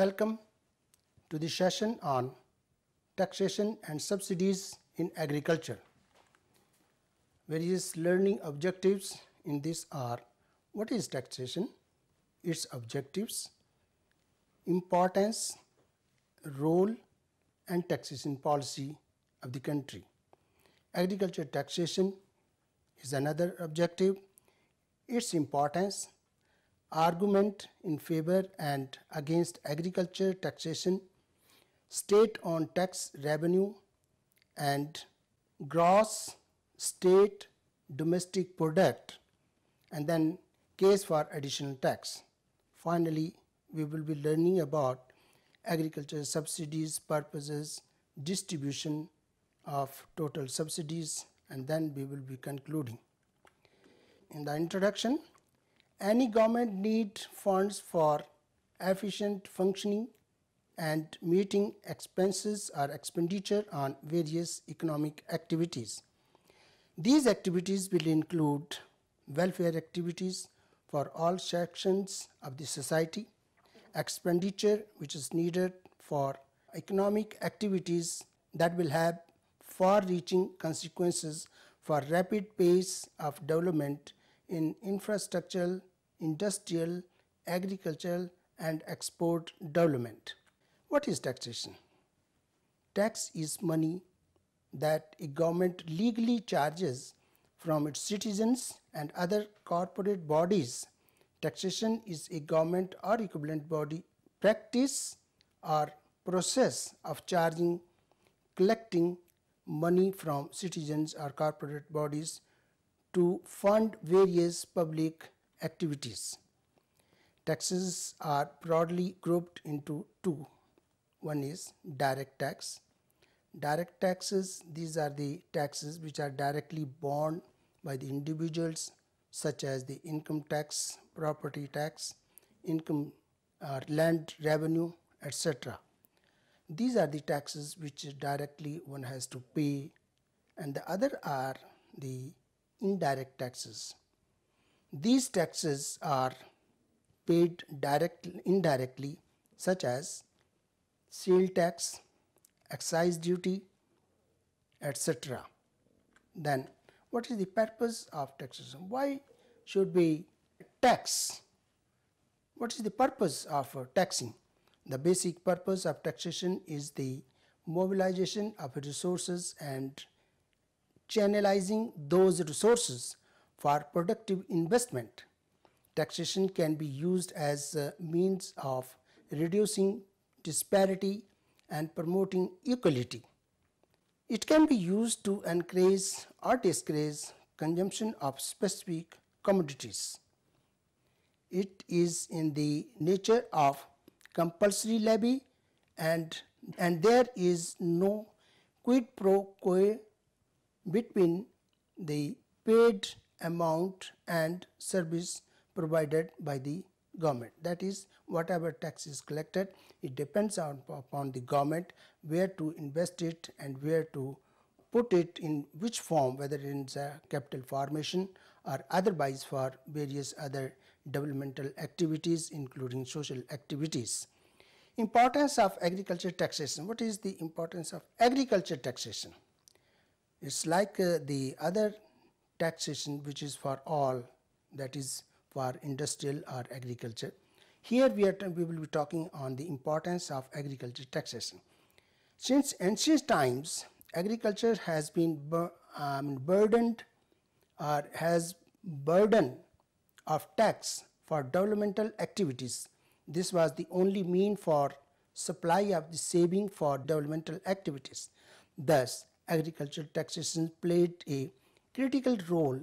Welcome to the session on taxation and subsidies in agriculture. Various learning objectives in this are: what is taxation, its objectives, importance, role and taxation policy of the country. Agriculture taxation is another objective, its importance, argument in favor and against agriculture taxation, state on tax revenue and gross state domestic product, and then case for additional tax. Finally, we will be learning about agriculture subsidies, purposes, distribution of total subsidies, and then we will be concluding. In the introduction, any government needs funds for efficient functioning and meeting expenses or expenditure on various economic activities. These activities will include welfare activities for all sections of the society, expenditure which is needed for economic activities that will have far-reaching consequences for rapid pace of development in infrastructural, industrial, agricultural and export development. What is taxation? Tax is money that a government legally charges from its citizens and other corporate bodies. Taxation is a government or equivalent body practice or process of charging, collecting money from citizens or corporate bodies to fund various public activities. Taxes are broadly grouped into two. One is direct tax. Direct taxes, these are the taxes which are directly borne by the individuals, such as the income tax, property tax, income or land revenue, etc. These are the taxes which directly one has to pay, and the other are the indirect taxes. These taxes are paid indirectly, such as sale tax, excise duty, etc. Then, what is the purpose of taxation? Why should we tax? What is the purpose of taxing? The basic purpose of taxation is the mobilization of resources and channelizing those resources for productive investment. Taxation can be used as a means of reducing disparity and promoting equality. It can be used to encourage or discourage consumption of specific commodities. It is in the nature of compulsory levy, and there is no quid pro quo between the paid amount and service provided by the government. That is, whatever tax is collected, it depends upon the government where to invest it and where to put it, in which form, whether in capital formation or otherwise for various other developmental activities, including social activities. Importance of agriculture taxation. What is the importance of agriculture taxation? It's like the other taxation which is for all, that is for industrial or agriculture. Here we will be talking on the importance of agriculture taxation. Since ancient times, agriculture has been burdened or has burden of tax for developmental activities. This was the only mean for supply of the saving for developmental activities. Thus, agricultural taxation played a critical role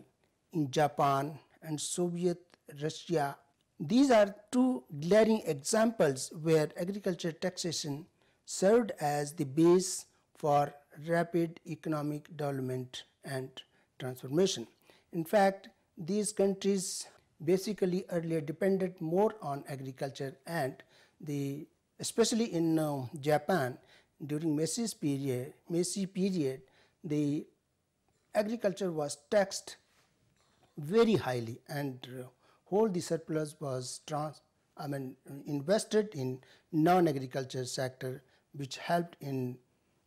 in Japan and Soviet Russia. These are two glaring examples where agriculture taxation served as the base for rapid economic development and transformation. In fact, these countries basically earlier depended more on agriculture, and especially in Japan during Meiji period, the agriculture was taxed very highly, and whole the surplus was invested in non-agriculture sector, which helped in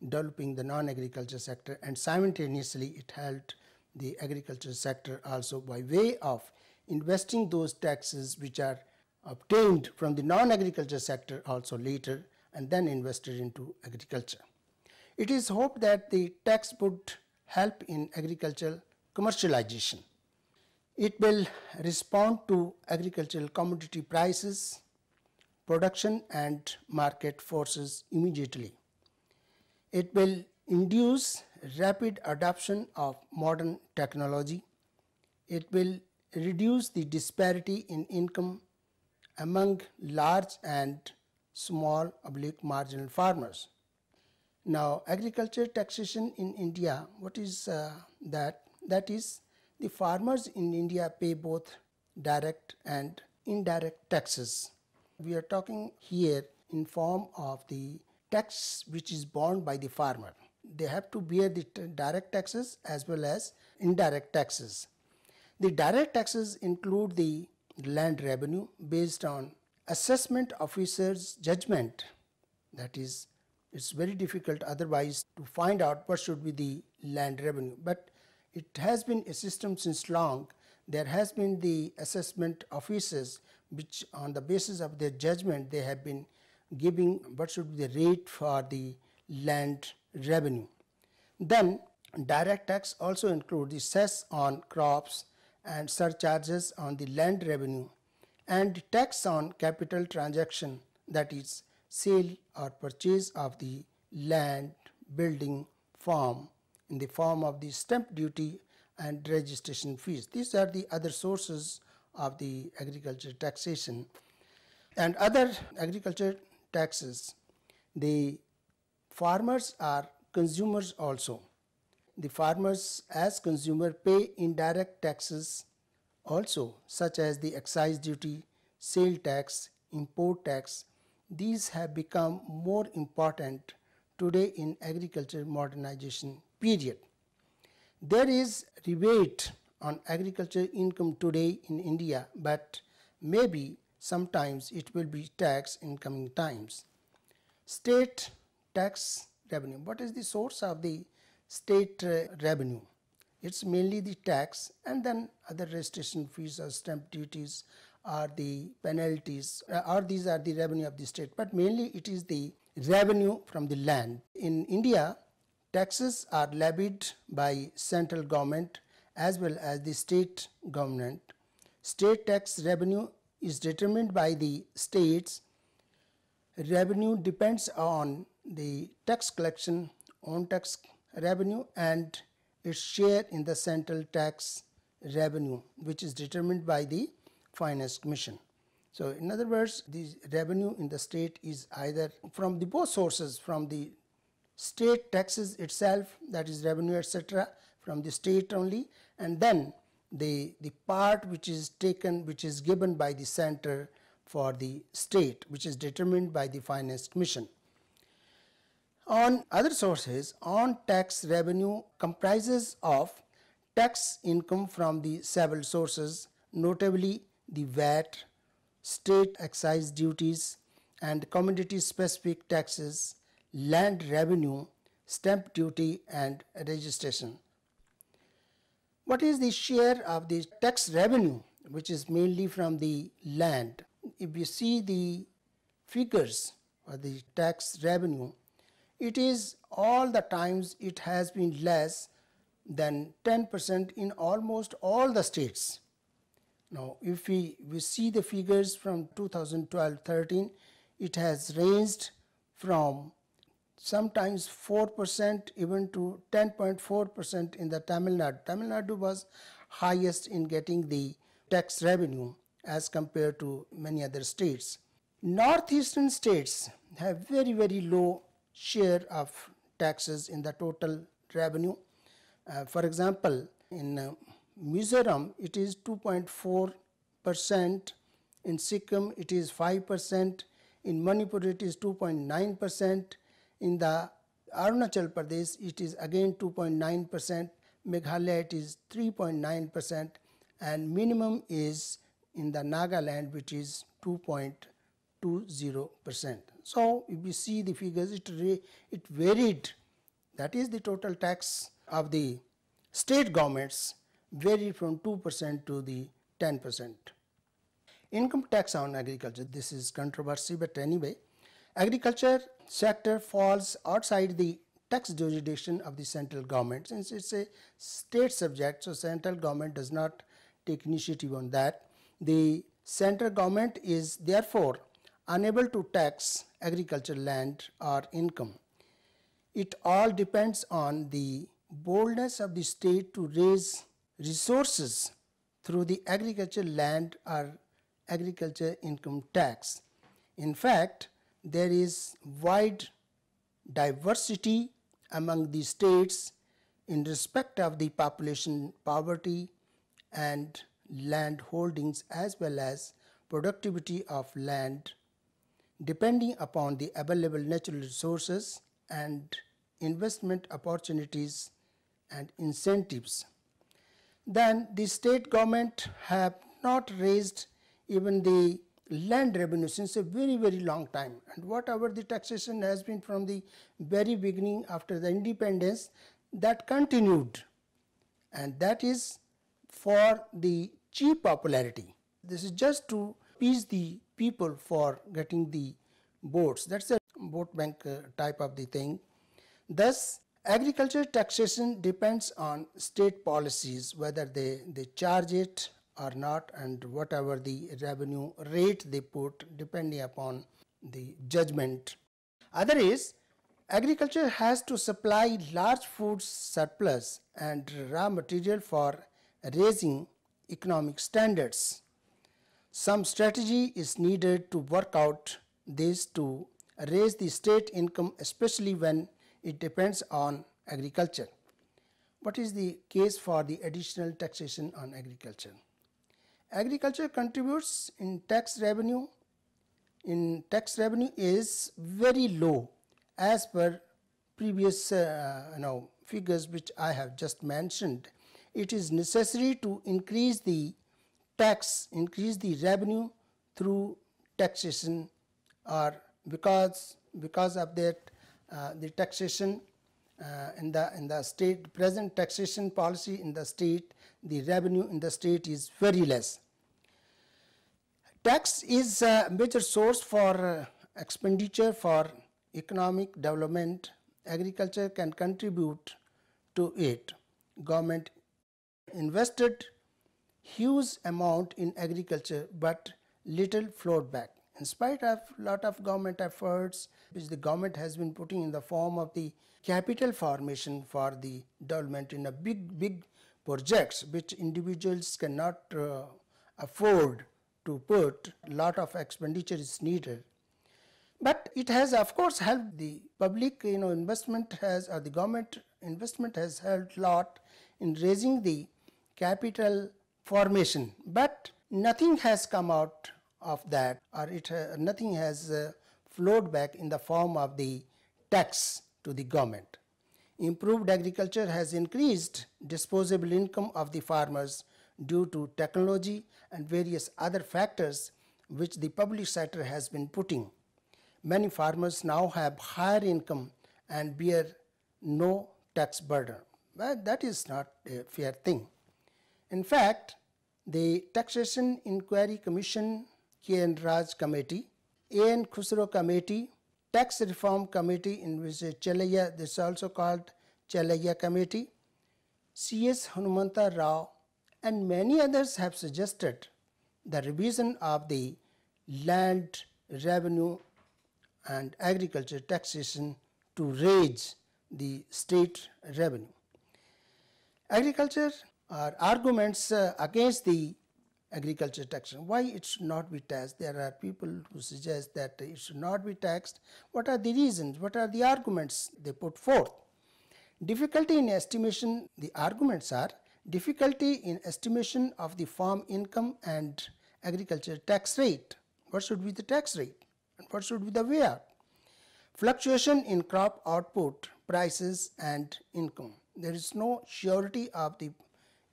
developing the non-agriculture sector, and simultaneously it helped the agriculture sector also by way of investing those taxes which are obtained from the non-agriculture sector also later and then invested into agriculture. It is hoped that the tax would help in agricultural commercialization. It will respond to agricultural commodity prices, production and market forces immediately. It will induce rapid adoption of modern technology. It will reduce the disparity in income among large and small marginal farmers. Now, agriculture taxation in India, what is that? That is, the farmers in India pay both direct and indirect taxes. We are talking here in form of the tax which is borne by the farmer. They have to bear the direct taxes as well as indirect taxes. The direct taxes include the land revenue based on assessment officer's judgment. That is, it's very difficult otherwise to find out what should be the land revenue. But it has been a system since long. There has been the assessment officers which on the basis of their judgment they have been giving what should be the rate for the land revenue. Then direct tax also include the cess on crops and surcharges on the land revenue and tax on capital transaction, that is sale or purchase of the land, building, farm in the form of the stamp duty and registration fees. These are the other sources of the agriculture taxation. And other agriculture taxes, the farmers are consumers also. The farmers as consumer pay indirect taxes also, such as the excise duty, sale tax, import tax. These have become more important today in agriculture modernization period. There is rebate on agriculture income today in India, but maybe sometimes it will be taxed in coming times. State tax revenue. What is the source of the state revenue? It's mainly the tax and then other registration fees or stamp duties or the penalties, or these are the revenue of the state, but mainly it is the revenue from the land. In India, taxes are levied by central government as well as the state government. State tax revenue is determined by the states. Revenue depends on the tax collection, on tax revenue and its share in the central tax revenue, which is determined by the Finance Commission. So in other words, the revenue in the state is either from the both sources, from the state taxes itself, that is revenue etc., from the state only, and then the part which is taken, which is given by the center for the state, which is determined by the Finance Commission. On other sources, on tax revenue comprises of tax income from the several sources, notably the VAT, state excise duties and commodity specific taxes, land revenue, stamp duty and registration. What is the share of the tax revenue, which is mainly from the land? If you see the figures for the tax revenue, it is all the times it has been less than 10% in almost all the states. Now, if we see the figures from 2012-13, it has ranged from sometimes 4% even to 10.4% in the Tamil Nadu. Tamil Nadu was highest in getting the tax revenue as compared to many other states. Northeastern states have very, very low share of taxes in the total revenue. For example, in Mizoram it is 2.4%, in Sikkim it is 5%, in Manipur it is 2.9%, in the Arunachal Pradesh it is again 2.9%, Meghalaya it is 3.9%, and minimum is in the Nagaland, which is 2.20%. So if we see the figures, it varied. That is, the total tax of the state governments varied from 2% to the 10%. Income tax on agriculture. This is controversy, but anyway, agriculture sector falls outside the tax jurisdiction of the central government, since it's a state subject, so central government does not take initiative on that. The central government is therefore unable to tax agricultural land or income. It all depends on the boldness of the state to raise resources through the agricultural land or agriculture income tax. In fact, there is wide diversity among the states in respect of the population poverty and land holdings, as well as productivity of land, depending upon the available natural resources and investment opportunities and incentives. Then the state government have not raised even the land revenue since a very long time, and whatever the taxation has been from the very beginning after the independence, that continued, and that is for the cheap popularity. This is just to appease the people for getting the votes. That's a vote bank type of the thing. Thus, agriculture taxation depends on state policies, whether they charge it or not, and whatever the revenue rate they put, depending upon the judgment. Other is, agriculture has to supply large food surplus and raw material for raising economic standards. Some strategy is needed to work out this to raise the state income, especially when it depends on agriculture. What is the case for the additional taxation on agriculture? Agriculture contributes in tax revenue. Tax revenue is very low as per previous figures which I have just mentioned. It is necessary to increase the tax, increase the revenue through taxation, or because of that the taxation in the state, present taxation policy in the state, the revenue in the state is very less. Tax is a major source for expenditure for economic development. Agriculture can contribute to it. Government invested huge amount in agriculture, but little flowed back. In spite of lot of government efforts which the government has been putting in the form of the capital formation for the development in a big projects which individuals cannot afford to put, lot of expenditure is needed. But it has of course helped the public investment has, or the government investment has helped lot in raising the capital formation, but nothing has come out of that, or nothing has flowed back in the form of the tax to the government. Improved agriculture has increased disposable income of the farmers due to technology and various other factors which the public sector has been putting. Many farmers now have higher income and bear no tax burden. But that is not a fair thing. In fact, the Taxation Inquiry Commission, K.N. Raj Committee, A.N. Khusro Committee, Tax Reform Committee, in which Chalaya, this is also called Chalaya Committee, C.S. Hanumanta Rao, and many others have suggested the revision of the land revenue and agriculture taxation to raise the state revenue. Agriculture are arguments against the agriculture taxation. Why it should not be taxed? There are people who suggest that it should not be taxed. What are the reasons? What are the arguments they put forth? Difficulty in estimation. The arguments are difficulty in estimation of the farm income and agriculture tax rate. What should be the tax rate and what should be the way out? Fluctuation in crop output, prices and income. There is no surety of the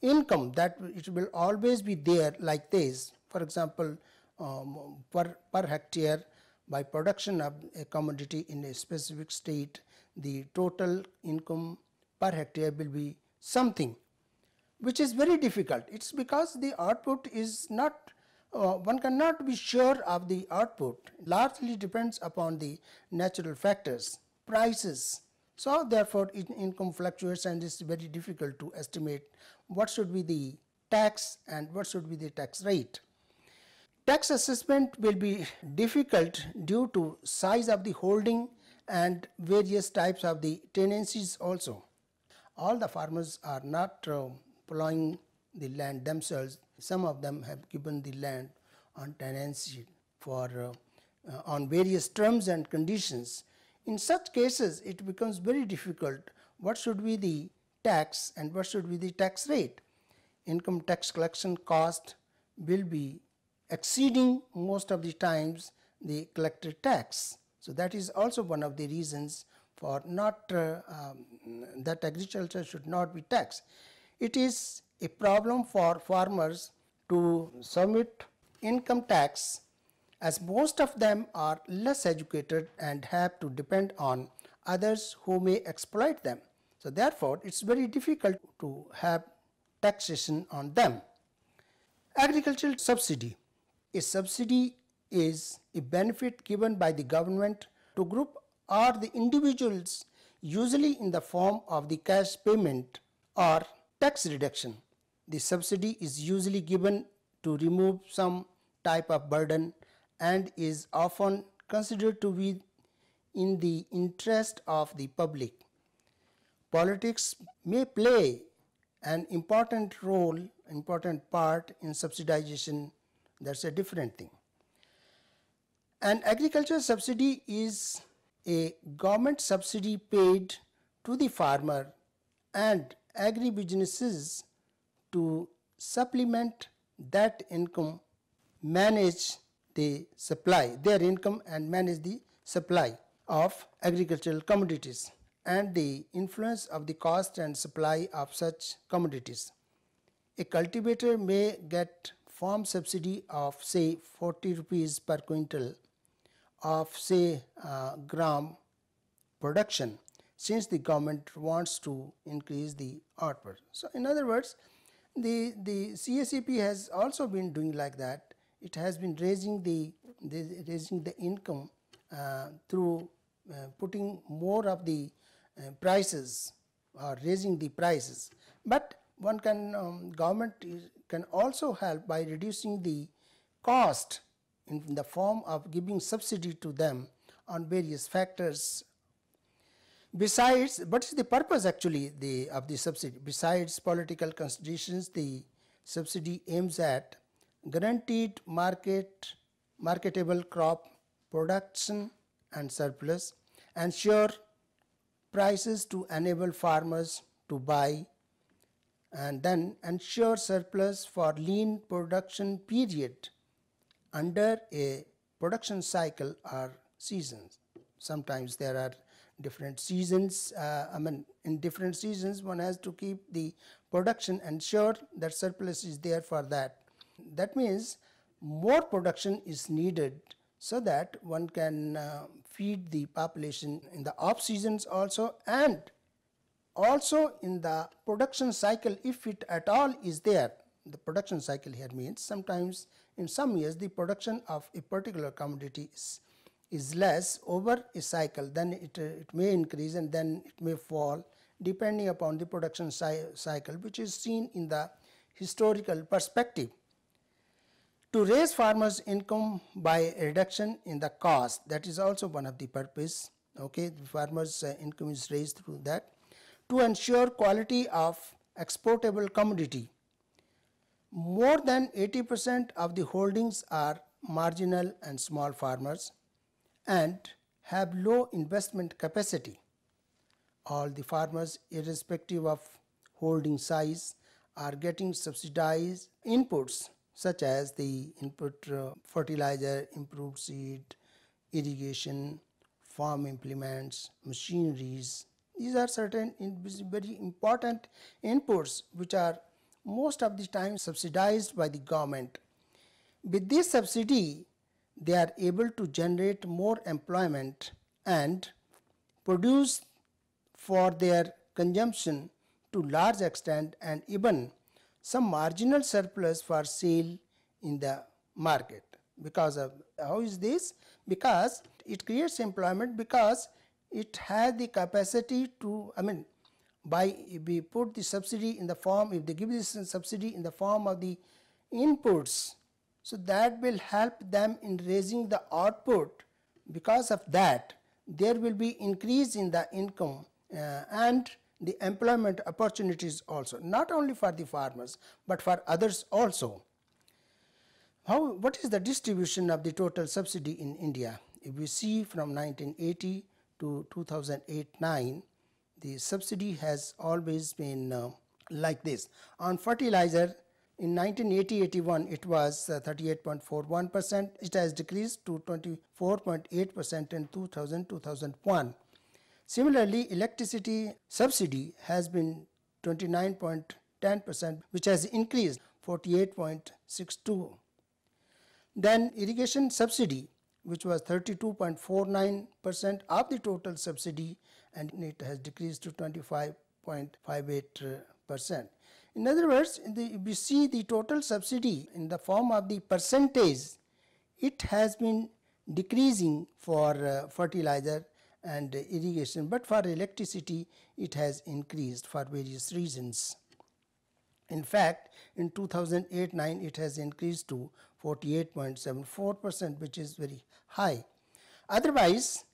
income that it will always be there like this, For example, per hectare by production of a commodity in a specific state, the total income per hectare will be something, which is very difficult. It's because the output is not, one cannot be sure of the output, largely depends upon the natural factors, prices. So therefore, income fluctuates and it's very difficult to estimate what should be the tax and what should be the tax rate. Tax assessment will be difficult due to size of the holding and various types of the tenancies also. All the farmers are not plowing the land themselves. Some of them have given the land on tenancy for on various terms and conditions. In such cases, it becomes very difficult. What should be the tax and what should be the tax rate? Income tax collection cost will be exceeding most of the times the collected tax. So that is also one of the reasons for not that agriculture should not be taxed. It is a problem for farmers to submit income tax, as most of them are less educated and have to depend on others who may exploit them. So therefore, it's very difficult to have taxation on them. Agricultural subsidy. A subsidy is a benefit given by the government to group or the individuals, usually in the form of the cash payment or tax reduction. The subsidy is usually given to remove some type of burden and is often considered to be in the interest of the public. Politics may play an important part in subsidization. That's a different thing. An agricultural subsidy is a government subsidy paid to the farmer and agribusinesses to supplement that income, manage the supply, their income and manage the supply of agricultural commodities and the influence of the cost and supply of such commodities. A cultivator may get farm subsidy of say 40 rupees per quintal of say gram production, since the government wants to increase the output. So in other words, the CACP has also been doing like that. It has been raising the income through putting more of the prices or raising the prices. But one can government can also help by reducing the cost in the form of giving subsidy to them on various factors. Besides, what is the purpose actually of the subsidy? Besides political considerations, the subsidy aims at guaranteed marketable crop production and surplus, ensure prices to enable farmers to buy, and then ensure surplus for lean production period under a production cycle or seasons. Sometimes there are different seasons, in different seasons one has to keep the production, ensure that surplus is there for that. That means more production is needed so that one can feed the population in the off seasons also, and also in the production cycle if it at all is there. The production cycle here means sometimes in some years the production of a particular commodity is less over a cycle, then it may increase and then it may fall depending upon the production cycle, which is seen in the historical perspective. To raise farmers' income by a reduction in the cost, that is also one of the purpose. Okay, the farmers' income is raised through that. To ensure quality of exportable commodity. More than 80% of the holdings are marginal and small farmers and have low investment capacity. All the farmers, irrespective of holding size, are getting subsidized inputs such as the input fertilizer, improved seed, irrigation, farm implements, machineries. These are certain very important inputs which are most of the time subsidized by the government. With this subsidy, they are able to generate more employment and produce for their consumption to large extent, and even some marginal surplus for sale in the market. Because of how is this? Because it creates employment, because it has the capacity to, by if we put the subsidy in the form, if they give this subsidy in the form of the inputs, so that will help them in raising the output. Because of that, there will be increase in the income and the employment opportunities also, not only for the farmers but for others also. What is the distribution of the total subsidy in India? If we see from 1980 to 2008-9, the subsidy has always been like this. On fertilizer, in 1980-81 it was 38.41%. It has decreased to 24.8% in 2000-2001. Similarly, electricity subsidy has been 29.10%, which has increased 48.62. Then irrigation subsidy, which was 32.49% of the total subsidy, and it has decreased to 25.58%. In other words, if we see the total subsidy in the form of the percentage, it has been decreasing for fertilizer and irrigation, but for electricity it has increased for various reasons. In fact, in 2008-9 it has increased to 48.74%, which is very high. Otherwise,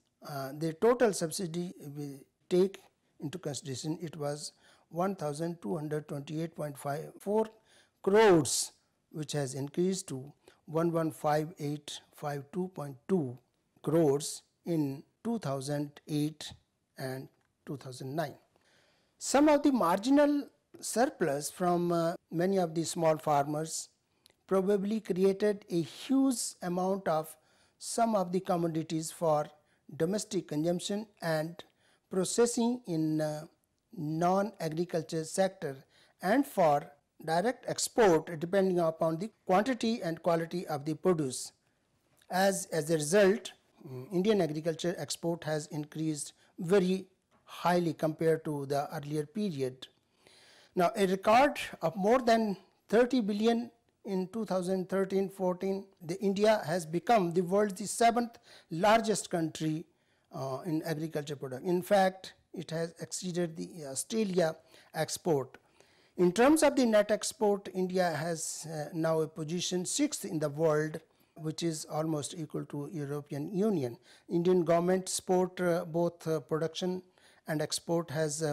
the total subsidy we take into consideration, it was 1,228.54 crores, which has increased to 115852.2 crores in 2008 and 2009. Some of the marginal surplus from many of the small farmers probably created a huge amount of some of the commodities for domestic consumption and processing in non-agriculture sector, and for direct export depending upon the quantity and quality of the produce. As a result, Indian agriculture export has increased very highly compared to the earlier period. Now, a record of more than 30 billion in 2013-14, India has become the world's 7th largest country in agriculture product. In fact, it has exceeded the Australia export. In terms of the net export, India has now a position 6th in the world, which is almost equal to European Union. Indian government support both production and export has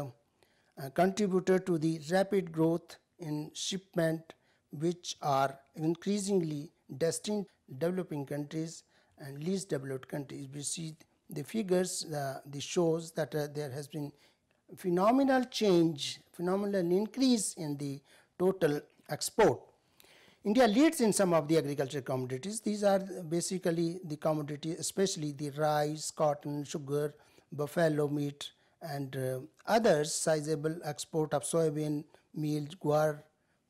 contributed to the rapid growth in shipment, which are increasingly destined developing countries and least developed countries. We see the figures, the shows that there has been phenomenal change, phenomenal increase in the total export. India leads in some of the agriculture commodities. These are basically the commodities, especially the rice, cotton, sugar, buffalo meat, and others. Sizable export of soybean, meal, guar,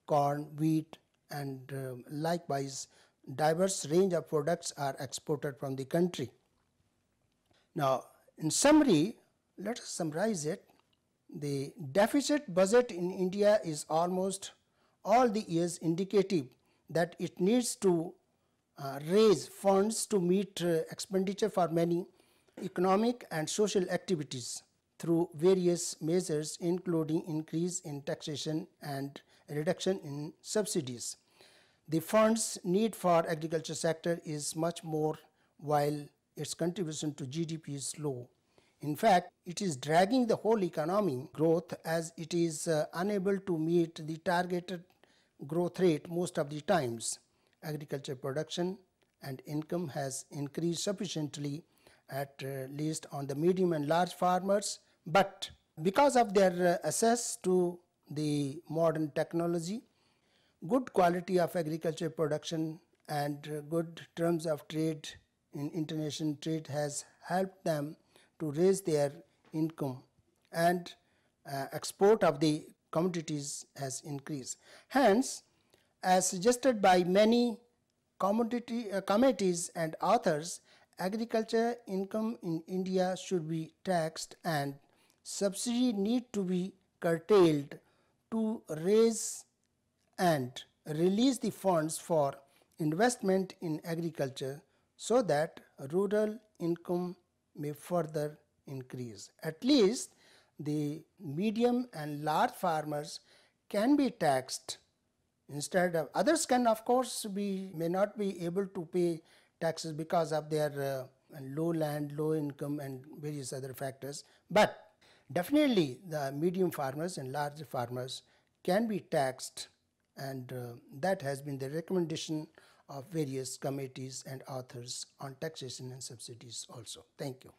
corn, wheat, and likewise diverse range of products are exported from the country. Now, in summary, let us summarize it. The deficit budget in India is almost all the years indicative that it needs to raise funds to meet expenditure for many economic and social activities through various measures, including increase in taxation and reduction in subsidies. The funds need for agriculture sector is much more, while its contribution to GDP is low. In fact, it is dragging the whole economy growth, as it is unable to meet the targeted growth rate most of the times. Agriculture production and income has increased sufficiently, at least on the medium and large farmers, but because of their access to the modern technology, good quality of agriculture production and good terms of trade in international trade has helped them to raise their income, and export of the commodities has increased. Hence, as suggested by many committees and authors, agriculture income in India should be taxed and subsidy need to be curtailed to raise and release the funds for investment in agriculture so that rural income may further increase. At least the medium and large farmers can be taxed instead of others can of course may not be able to pay taxes because of their low land, low income and various other factors, but definitely the medium farmers and large farmers can be taxed, and that has been the recommendation of various committees and authors on taxation and subsidies also. Thank you.